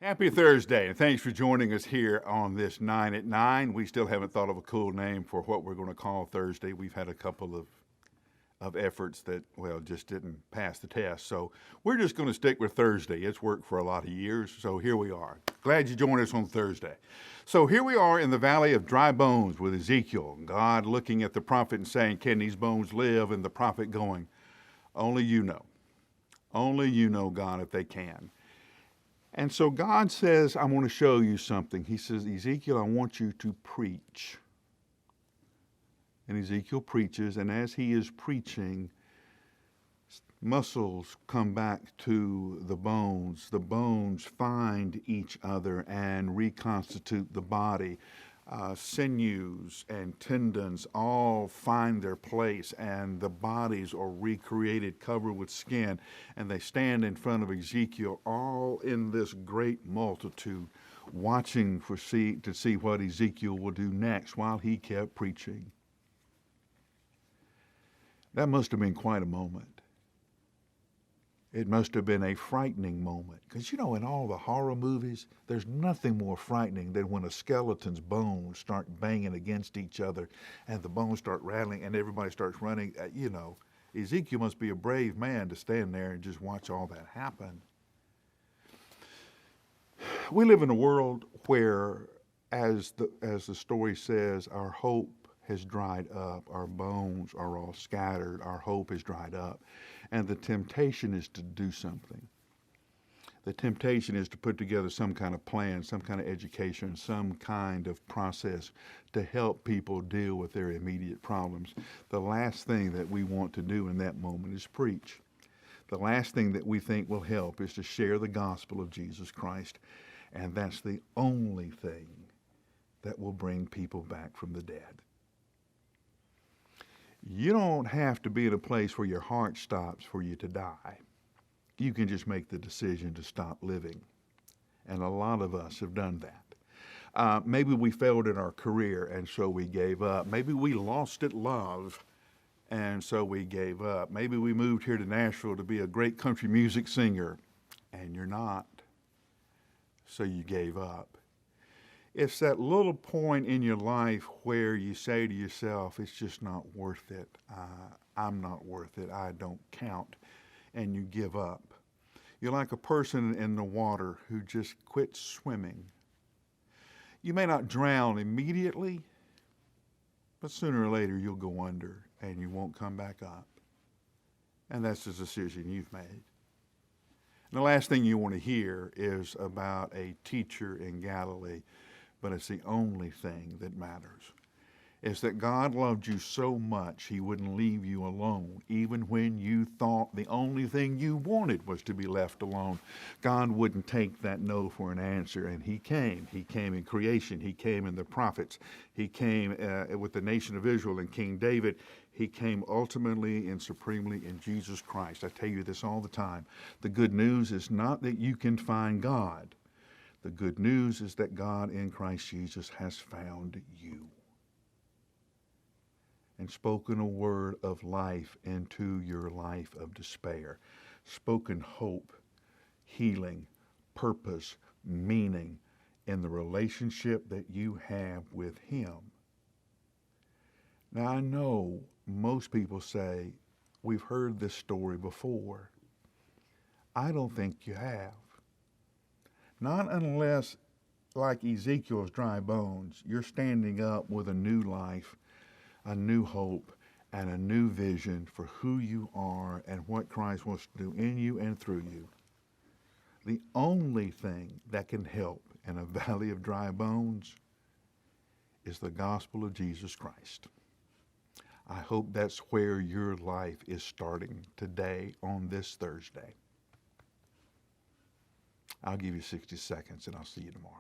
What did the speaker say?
Happy Thursday, and thanks for joining us here on this 9 at 9. We still haven't thought of a cool name for what we're going to call Thursday. We've had a couple of efforts that, well, just didn't pass the test. So we're just going to stick with Thursday. It's worked for a lot of years, so here we are. Glad you joined us on Thursday. So here we are in the valley of dry bones with Ezekiel. God looking at the prophet and saying, can these bones live? And the prophet going, only you know. Only you know, God, if they can. And so God says, I want to show you something. He says, Ezekiel, I want you to preach. And Ezekiel preaches, and as he is preaching, muscles come back to the bones. The bones find each other and reconstitute the body. Sinews and tendons all find their place, and the bodies are recreated, covered with skin, and they stand in front of Ezekiel, all in this great multitude, watching to see what Ezekiel will do next while he kept preaching. That must have been quite a moment. It must have been a frightening moment. Because, you know, in all the horror movies, there's nothing more frightening than when a skeleton's bones start banging against each other and the bones start rattling and everybody starts running. Ezekiel must be a brave man to stand there and just watch all that happen. We live in a world where, as the story says, our hope has dried up, our bones are all scattered, our hope is dried up. And the temptation is to do something. The temptation is to put together some kind of plan, some kind of education, some kind of process to help people deal with their immediate problems. The last thing that we want to do in that moment is preach. The last thing that we think will help is to share the gospel of Jesus Christ. And that's the only thing that will bring people back from the dead. You don't have to be in a place where your heart stops for you to die. You can just make the decision to stop living. And a lot of us have done that. Maybe we failed in our career and so we gave up. Maybe we lost at love and so we gave up. Maybe we moved here to Nashville to be a great country music singer and you're not, so you gave up. It's that little point in your life where you say to yourself, it's just not worth it. I'm not worth it. I don't count. And you give up. You're like a person in the water who just quits swimming. You may not drown immediately, but sooner or later you'll go under and you won't come back up. And that's the decision you've made. And the last thing you want to hear is about a teacher in Galilee. But it's the only thing that matters. It's that God loved you so much he wouldn't leave you alone, even when you thought the only thing you wanted was to be left alone. God wouldn't take that no for an answer, and he came. He came in creation. He came in the prophets. He came with the nation of Israel and King David. He came ultimately and supremely in Jesus Christ. I tell you this all the time. The good news is not that you can find God. The good news is that God in Christ Jesus has found you and spoken a word of life into your life of despair, spoken hope, healing, purpose, meaning in the relationship that you have with him. Now I know most people say, we've heard this story before. I don't think you have. Not unless, like Ezekiel's dry bones, you're standing up with a new life, a new hope, and a new vision for who you are and what Christ wants to do in you and through you. The only thing that can help in a valley of dry bones is the gospel of Jesus Christ. I hope that's where your life is starting today on this Thursday. I'll give you 60 seconds and I'll see you tomorrow.